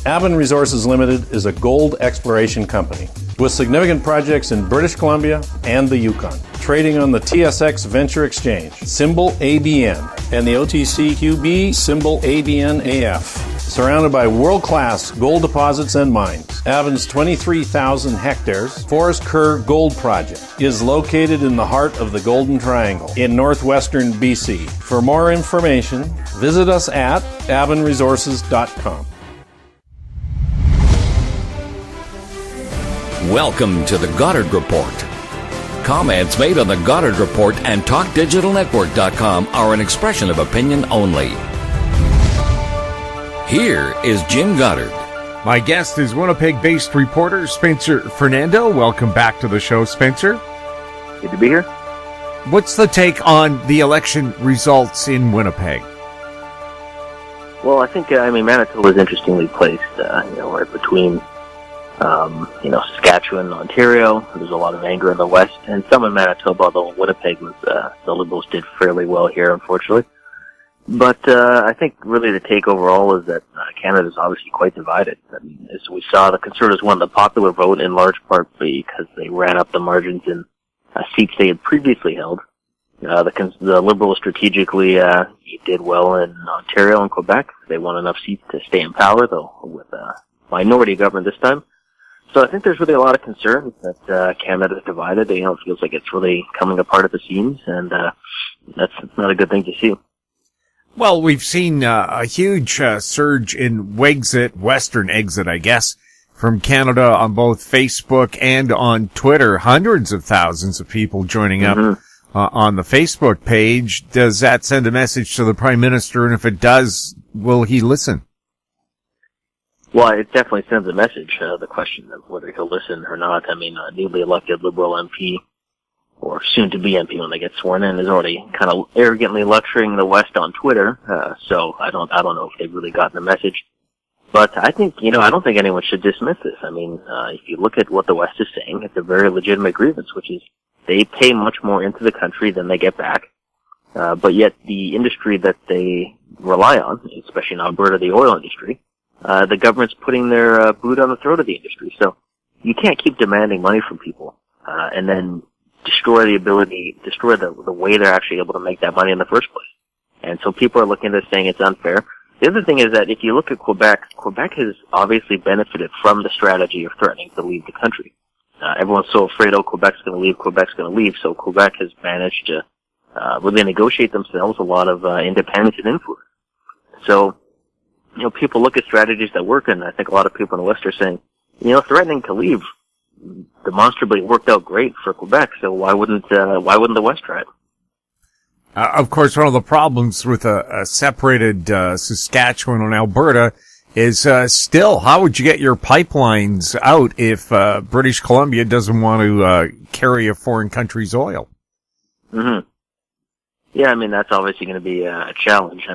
Avon Resources Limited is a gold exploration company with significant projects in British Columbia and the Yukon, trading on the TSX Venture Exchange, symbol ABN, and the OTCQB, symbol ABNAF. Surrounded by world-class gold deposits and mines, Avon's 23,000 hectares Forest Kerr Gold Project is located in the heart of the Golden Triangle in northwestern BC. For more information, visit us at avonresources.com. Welcome to the Goddard Report. Comments made on the Goddard Report and TalkDigitalNetwork.com are an expression of opinion only. Here is Jim Goddard. My guest is Winnipeg-based reporter Spencer Fernando. Welcome back to the show, Spencer. Good to be here. What's the take on the election results in Winnipeg? Well, I think, Manitoba is interestingly placed, right between, Saskatchewan and Ontario. There's a lot of anger in the West, and some in Manitoba, although Winnipeg was, the Liberals did fairly well here, unfortunately. But I think really the take overall is that Canada is obviously quite divided. I mean, as we saw, the Conservatives won the popular vote in large part because they ran up the margins in seats they had previously held. The Liberals strategically did well in Ontario and Quebec. They won enough seats to stay in power, though, with a minority government this time. So I think there's really a lot of concern that Canada is divided. It feels like it's really coming apart at the seams, and that's not a good thing to see. Well, we've seen a huge surge in Wexit, Western exit, I guess, from Canada on both Facebook and on Twitter. Hundreds of thousands of people joining up on the Facebook page. Does that send a message to the Prime Minister? And if it does, will he listen? Well, it definitely sends a message. The question of whether he'll listen or not. I mean, a newly elected Liberal MP, or soon-to-be MP when they get sworn in, is already kind of arrogantly lecturing the West on Twitter. So I don't know if they've really gotten the message. But I think, I don't think anyone should dismiss this. I mean, if you look at what the West is saying, it's a very legitimate grievance, which is they pay much more into the country than they get back. But yet the industry that they rely on, especially in Alberta, the oil industry, the government's putting their boot on the throat of the industry. So you can't keep demanding money from people, and then destroy the way they're actually able to make that money in the first place. And so people are looking at this saying it's unfair. The other thing is that if you look at Quebec has obviously benefited from the strategy of threatening to leave the country. Everyone's so afraid, Quebec's going to leave, so Quebec has managed to really negotiate themselves a lot of independence and influence. So, people look at strategies that work, and I think a lot of people in the West are saying, threatening to leave demonstrably worked out great for Quebec, so why wouldn't the West try it? Of course, one of the problems with a separated Saskatchewan and Alberta is still, how would you get your pipelines out if British Columbia doesn't want to carry a foreign country's oil? Mm-hmm. Yeah, that's obviously going to be a challenge.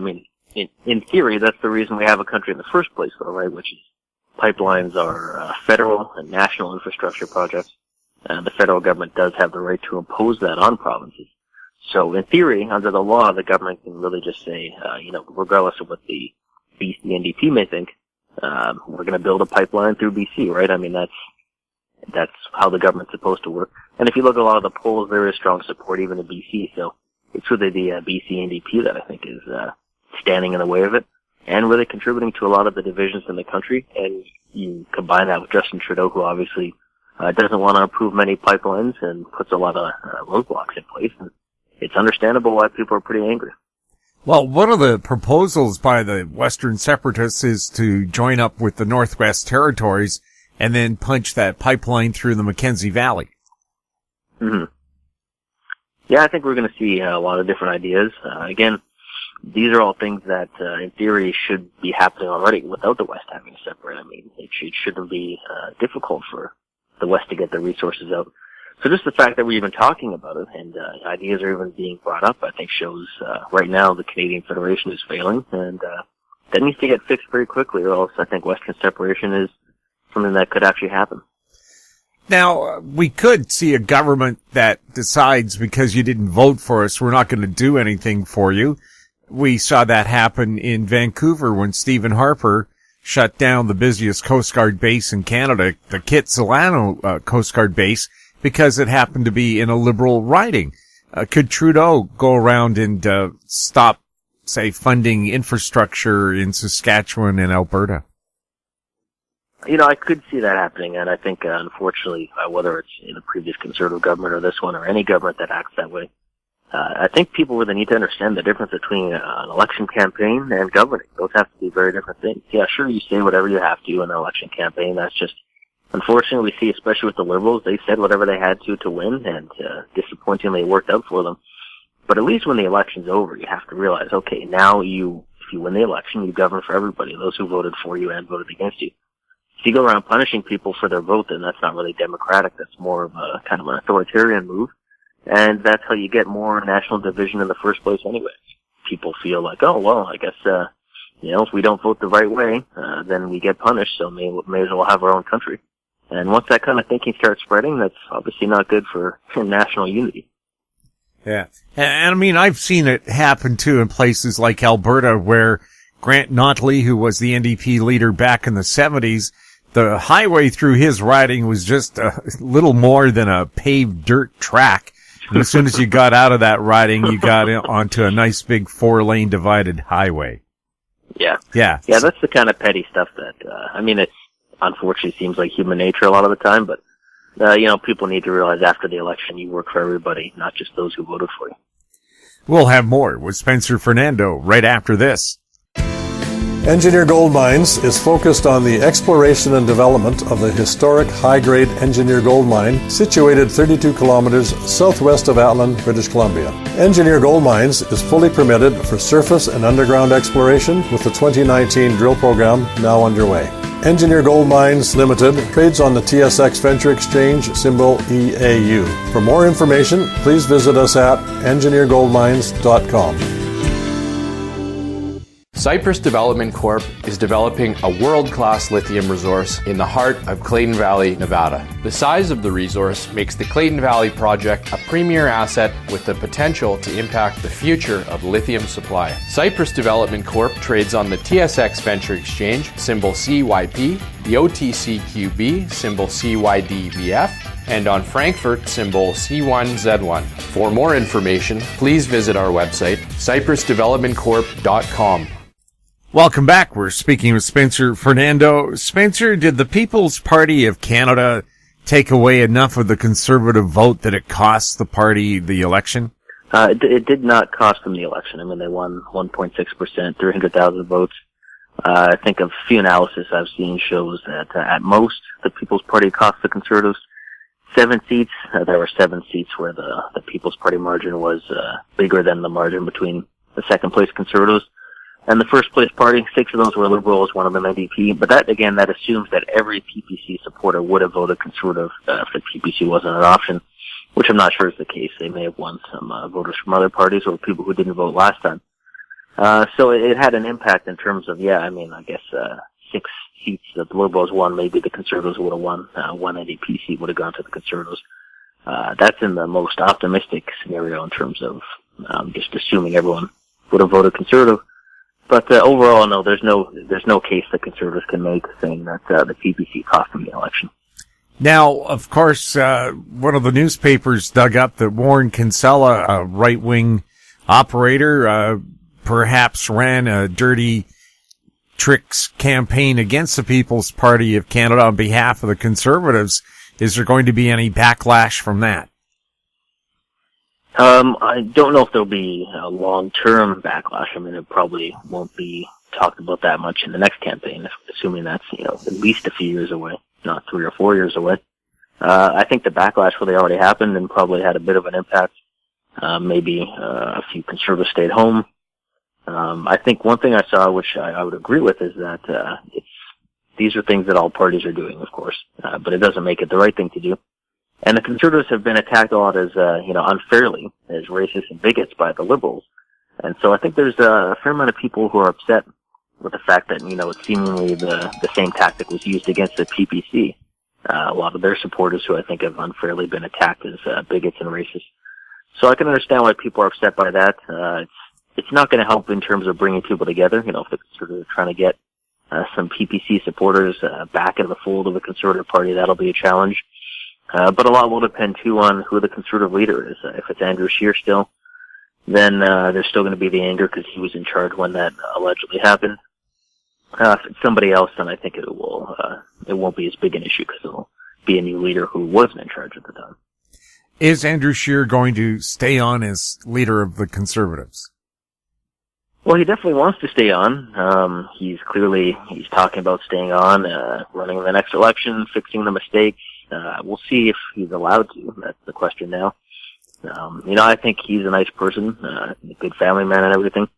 In theory, that's the reason we have a country in the first place, though, right? Which is pipelines are federal and national infrastructure projects. The federal government does have the right to impose that on provinces. So in theory, under the law, the government can really just say, regardless of what the BC NDP may think, we're going to build a pipeline through BC, right? That's how the government's supposed to work. And if you look at a lot of the polls, there is strong support even in BC. So it's really the BC NDP that I think is standing in the way of it, and really contributing to a lot of the divisions in the country. And you combine that with Justin Trudeau, who obviously doesn't want to approve many pipelines and puts a lot of roadblocks in place. And it's understandable why people are pretty angry. Well, one of the proposals by the Western separatists is to join up with the Northwest Territories and then punch that pipeline through the Mackenzie Valley. Mm-hmm. Yeah, I think we're going to see a lot of different ideas. Again, these are all things that, in theory, should be happening already without the West having to separate. It shouldn't be difficult for the West to get their resources out. So just the fact that we're even talking about it and ideas are even being brought up, I think shows right now the Canadian Federation is failing, and that needs to get fixed very quickly, or else I think Western separation is something that could actually happen. Now, we could see a government that decides because you didn't vote for us, we're not going to do anything for you. We saw that happen in Vancouver when Stephen Harper shut down the busiest Coast Guard base in Canada, the Kitsilano Coast Guard base, because it happened to be in a Liberal riding. Could Trudeau go around and stop, say, funding infrastructure in Saskatchewan and Alberta? I could see that happening, and I think, unfortunately, whether it's in the previous Conservative government or this one or any government that acts that way, I think people really need to understand the difference between an election campaign and governing. Those have to be very different things. Yeah, sure, you say whatever you have to in an election campaign. That's just, unfortunately, we see, especially with the Liberals, they said whatever they had to win, and disappointingly it worked out for them. But at least when the election's over, you have to realize, okay, now if you win the election, you govern for everybody, those who voted for you and voted against you. If you go around punishing people for their vote, then that's not really democratic. That's more of a kind of an authoritarian move. And that's how you get more national division in the first place anyway. People feel like, oh, well, I guess, if we don't vote the right way, then we get punished, so may as well have our own country. And once that kind of thinking starts spreading, that's obviously not good for national unity. Yeah. And I mean, I've seen it happen too in places like Alberta where Grant Notley, who was the NDP leader back in the 70s, the highway through his riding was just a little more than a paved dirt track. And as soon as you got out of that riding, you got onto a nice big 4-lane divided highway. Yeah. Yeah. Yeah, that's the kind of petty stuff that, it unfortunately seems like human nature a lot of the time, but, people need to realize after the election you work for everybody, not just those who voted for you. We'll have more with Spencer Fernando right after this. Engineer Gold Mines is focused on the exploration and development of the historic high-grade Engineer Gold Mine situated 32 kilometers southwest of Atlin, British Columbia. Engineer Gold Mines is fully permitted for surface and underground exploration with the 2019 drill program now underway. Engineer Gold Mines Limited trades on the TSX Venture Exchange, symbol EAU. For more information, please visit us at engineergoldmines.com. Cypress Development Corp. is developing a world-class lithium resource in the heart of Clayton Valley, Nevada. The size of the resource makes the Clayton Valley project a premier asset with the potential to impact the future of lithium supply. Cypress Development Corp. trades on the TSX Venture Exchange, symbol CYP, the OTCQB, symbol CYDVF, and on Frankfurt, symbol C1Z1. For more information, please visit our website, cypressdevelopmentcorp.com. Welcome back. We're speaking with Spencer Fernando. Spencer, did the People's Party of Canada take away enough of the Conservative vote that it cost the party the election? It did not cost them the election. I mean, they won 1.6%, 300,000 votes. I think a few analysis I've seen shows that at most the People's Party cost the Conservatives 7 seats. There were 7 seats where the People's Party margin was bigger than the margin between the second place Conservatives and the first place party. 6 of those were Liberals, 1 of them NDP. But that assumes that every PPC supporter would have voted Conservative if the PPC wasn't an option, which I'm not sure is the case. They may have won some voters from other parties or people who didn't vote last time. So it had an impact in terms of, I guess 6 seats that the Liberals won, maybe the Conservatives would have won. 1 NDP seat would have gone to the Conservatives. That's in the most optimistic scenario in terms of just assuming everyone would have voted Conservative. But overall, no, there's no case that Conservatives can make saying that the PPC cost them the election. Now, of course, one of the newspapers dug up that Warren Kinsella, a right-wing operator, perhaps ran a dirty tricks campaign against the People's Party of Canada on behalf of the Conservatives. Is there going to be any backlash from that? I don't know if there'll be a long-term backlash. I mean, it probably won't be talked about that much in the next campaign, assuming that's, at least a few years away, not 3 or 4 years away. I think the backlash really already happened and probably had a bit of an impact. Maybe a few Conservatives stayed home. I think one thing I saw, which I would agree with, is that these are things that all parties are doing, of course, but it doesn't make it the right thing to do. And the Conservatives have been attacked a lot as, unfairly, as racist and bigots by the Liberals. And so I think there's a fair amount of people who are upset with the fact that, it's seemingly the same tactic was used against the PPC. A lot of their supporters who I think have unfairly been attacked as bigots and racists. So I can understand why people are upset by that. It's not going to help in terms of bringing people together. If the Conservatives are trying to get some PPC supporters back in the fold of the Conservative Party. That'll be a challenge. But a lot will depend, too, on who the Conservative leader is. If it's Andrew Scheer still, then there's still going to be the anger because he was in charge when that allegedly happened. If it's somebody else, then I think it won't be as big an issue because it'll be a new leader who wasn't in charge at the time. Is Andrew Scheer going to stay on as leader of the Conservatives? Well, he definitely wants to stay on. He's talking about staying on, running the next election, fixing the mistakes. We'll see if he's allowed to. That's the question now. I think he's a nice person, a good family man and everything.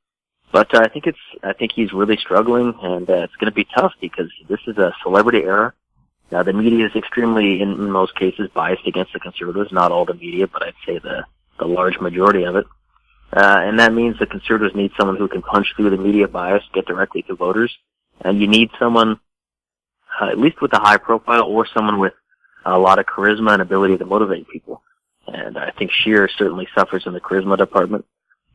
But I think he's really struggling, and it's going to be tough because this is a celebrity era. The media is extremely, in most cases, biased against the Conservatives. Not all the media, but I'd say the large majority of it. And that means the Conservatives need someone who can punch through the media bias, get directly to voters. And you need someone, at least with a high profile, or someone with a lot of charisma and ability to motivate people. And I think Scheer certainly suffers in the charisma department.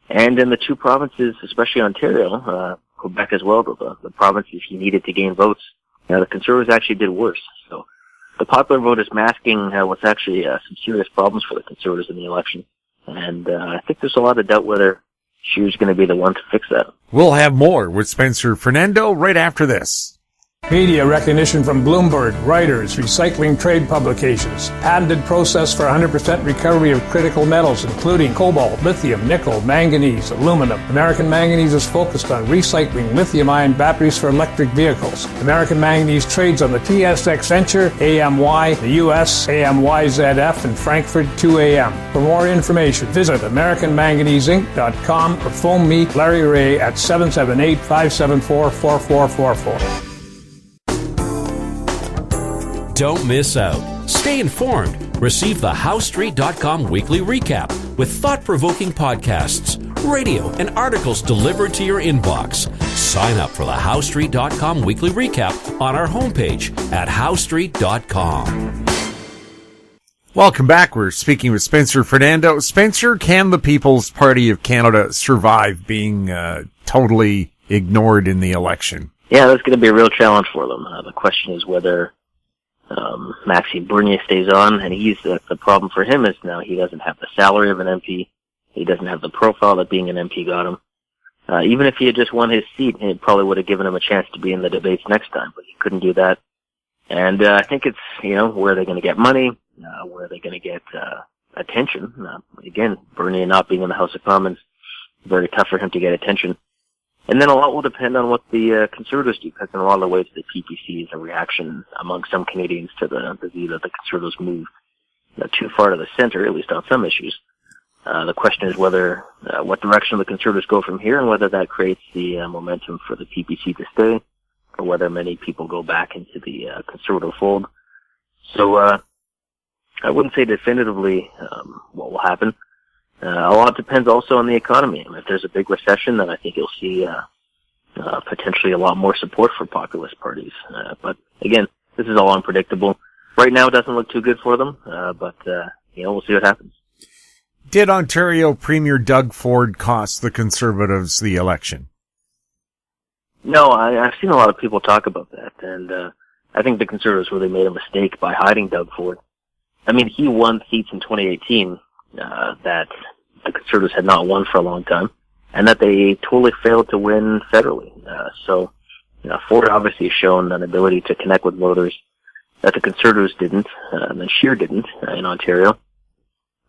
And in the two provinces, especially Ontario, Quebec as well, the provinces he needed to gain votes, the Conservatives actually did worse. So the popular vote is masking what's actually some serious problems for the Conservatives in the election. And I think there's a lot of doubt whether Scheer's going to be the one to fix that. We'll have more with Spencer Fernando right after this. Media recognition from Bloomberg, Reuters, recycling trade publications. Patented process for 100% recovery of critical metals, including cobalt, lithium, nickel, manganese, aluminum. American Manganese is focused on recycling lithium-ion batteries for electric vehicles. American Manganese trades on the TSX Venture, AMY, the US, AMYZF, and Frankfurt 2AM. For more information, visit AmericanManganeseInc.com or phone me, Larry Ray, at 778-574-4444. Don't miss out. Stay informed. Receive the HowStreet.com weekly recap with thought-provoking podcasts, radio, and articles delivered to your inbox. Sign up for the HowStreet.com weekly recap on our homepage at HowStreet.com. Welcome back. We're speaking with Spencer Fernando. Spencer, can the People's Party of Canada survive being totally ignored in the election? Yeah, that's going to be a real challenge for them. The question is whether Maxime Bernier stays on, and the problem for him is now he doesn't have the salary of an MP. He doesn't have the profile that being an MP got him. Even if he had just won his seat, it probably would have given him a chance to be in the debates next time, but he couldn't do that. And I think it's, where are they going to get money? Where are they going to get attention? Again, Bernier not being in the House of Commons, very tough for him to get attention. And then a lot will depend on what the Conservatives do, because in a lot of ways the PPC is a reaction among some Canadians to the view that the Conservatives move too far to the center, at least on some issues. The question is whether what direction the Conservatives go from here, and whether that creates the momentum for the PPC to stay, or whether many people go back into the Conservative fold. So I wouldn't say definitively what will happen. A lot depends also on the economy. If there's a big recession, then I think you'll see potentially a lot more support for populist parties. But again, this is all unpredictable. Right now, it doesn't look too good for them, but we'll see what happens. Did Ontario Premier Doug Ford cost the Conservatives the election? No, I've seen a lot of people talk about that, and I think the Conservatives really made a mistake by hiding Doug Ford. I mean, he won seats in 2018 that the Conservatives had not won for a long time, and that they totally failed to win federally. So Ford obviously has shown an ability to connect with voters that the Conservatives didn't, and that Scheer didn't in Ontario.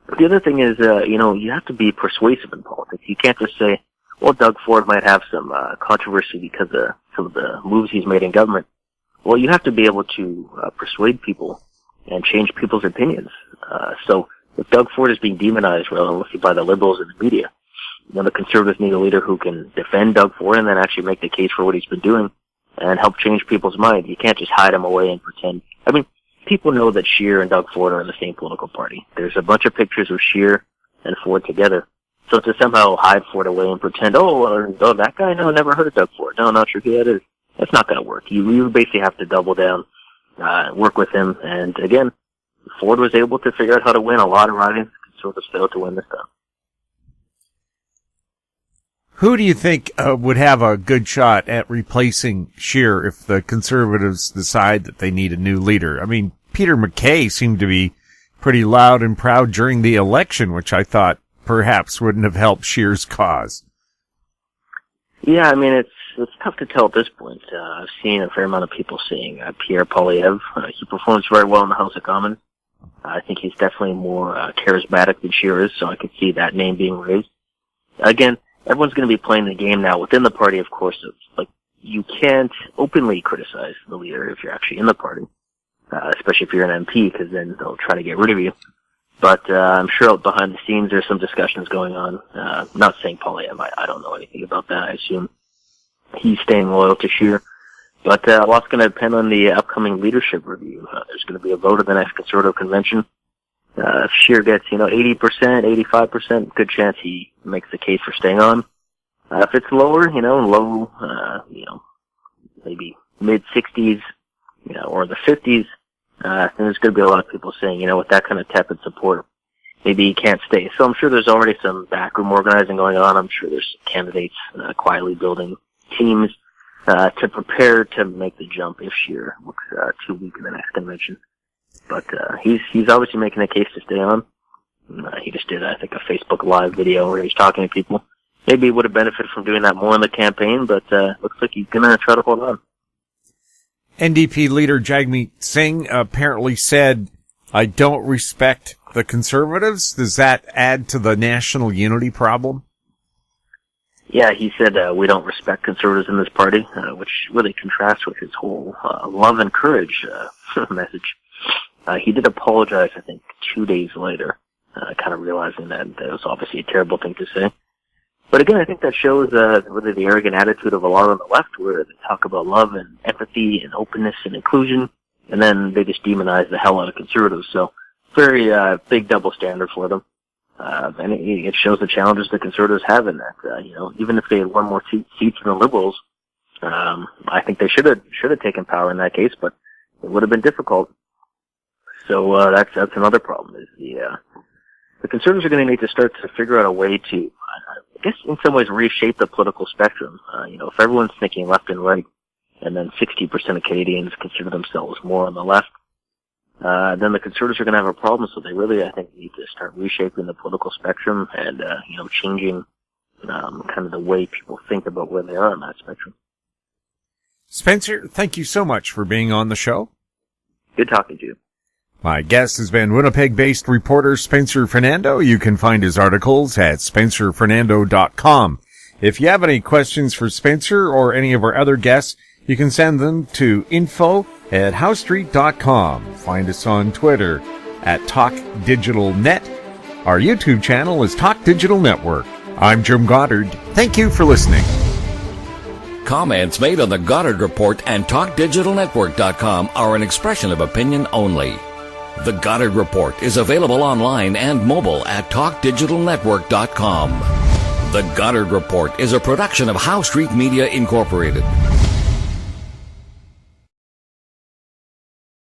But the other thing is, you have to be persuasive in politics. You can't just say, well, Doug Ford might have some controversy because of some of the moves he's made in government. Well, you have to be able to persuade people and change people's opinions. So if Doug Ford is being demonized relentlessly by the Liberals and the media, the Conservatives need a leader who can defend Doug Ford and then actually make the case for what he's been doing and help change people's mind. You can't just hide him away and pretend. I mean, people know that Scheer and Doug Ford are in the same political party. There's a bunch of pictures of Scheer and Ford together. So to somehow hide Ford away and pretend, that guy? No, never heard of Doug Ford. No, not sure who that is. That's not going to work. You basically have to double down, work with him. And again, Ford was able to figure out how to win a lot of ridings. Conservatives failed to win this time. Who do you think would have a good shot at replacing Scheer if the Conservatives decide that they need a new leader? I mean, Peter MacKay seemed to be pretty loud and proud during the election, which I thought perhaps wouldn't have helped Scheer's cause. Yeah, I mean, it's tough to tell at this point. I've seen a fair amount of people saying Pierre Poilievre. He performs very well in the House of Commons. I think he's definitely more charismatic than Scheer is, so I could see that name being raised. Again, everyone's going to be playing the game now within the party, of course. You can't openly criticize the leader if you're actually in the party, especially if you're an MP, because then they'll try to get rid of you. But I'm sure behind the scenes there's some discussions going on. Not saying Poilievre, I don't know anything about that. I assume he's staying loyal to Scheer. But a lot's going to depend on the upcoming leadership review. There's going to be a vote at the next Conservative convention. If Scheer gets, 80%, 85%, good chance he makes the case for staying on. If it's lower, low, maybe mid-60s, or the 50s, then there's going to be a lot of people saying, with that kind of tepid support, maybe he can't stay. So I'm sure there's already some backroom organizing going on. I'm sure there's candidates quietly building teams to prepare to make the jump if Scheer looks too weak in the next convention. But he's obviously making a case to stay on. He just did, I think, a Facebook Live video where he's talking to people. Maybe he would have benefited from doing that more in the campaign, but looks like he's going to try to hold on. NDP leader Jagmeet Singh apparently said, "I don't respect the Conservatives." Does that add to the national unity problem? Yeah, he said, we don't respect Conservatives in this party, which really contrasts with his whole love and courage message. He did apologize, I think, 2 days later, kind of realizing that it was obviously a terrible thing to say. But again, I think that shows really the arrogant attitude of a lot on the left, where they talk about love and empathy and openness and inclusion, and then they just demonize the hell out of Conservatives. So, very big double standard for them. And it shows the challenges the Conservatives have in that. Even if they had won more seats than the Liberals, I think they should have taken power in that case, but it would have been difficult. So that's another problem. Is the Conservatives are going to need to start to figure out a way to, I guess, in some ways, reshape the political spectrum. If everyone's thinking left and right, and then 60% of Canadians consider themselves more on the left, then the Conservatives are going to have a problem. So they really, I think, need to start reshaping the political spectrum and changing kind of the way people think about where they are on that spectrum. Spencer, thank you so much for being on the show. Good talking to you. My guest has been Winnipeg-based reporter Spencer Fernando. You can find his articles at spencerfernando.com. If you have any questions for Spencer or any of our other guests, you can send them to info@housestreet.com. Find us on Twitter at TalkDigitalNet. Our YouTube channel is Talk Digital Network. I'm Jim Goddard. Thank you for listening. Comments made on the Goddard Report and TalkDigitalNetwork.com are an expression of opinion only. The Goddard Report is available online and mobile at TalkDigitalNetwork.com. The Goddard Report is a production of House Street Media Incorporated.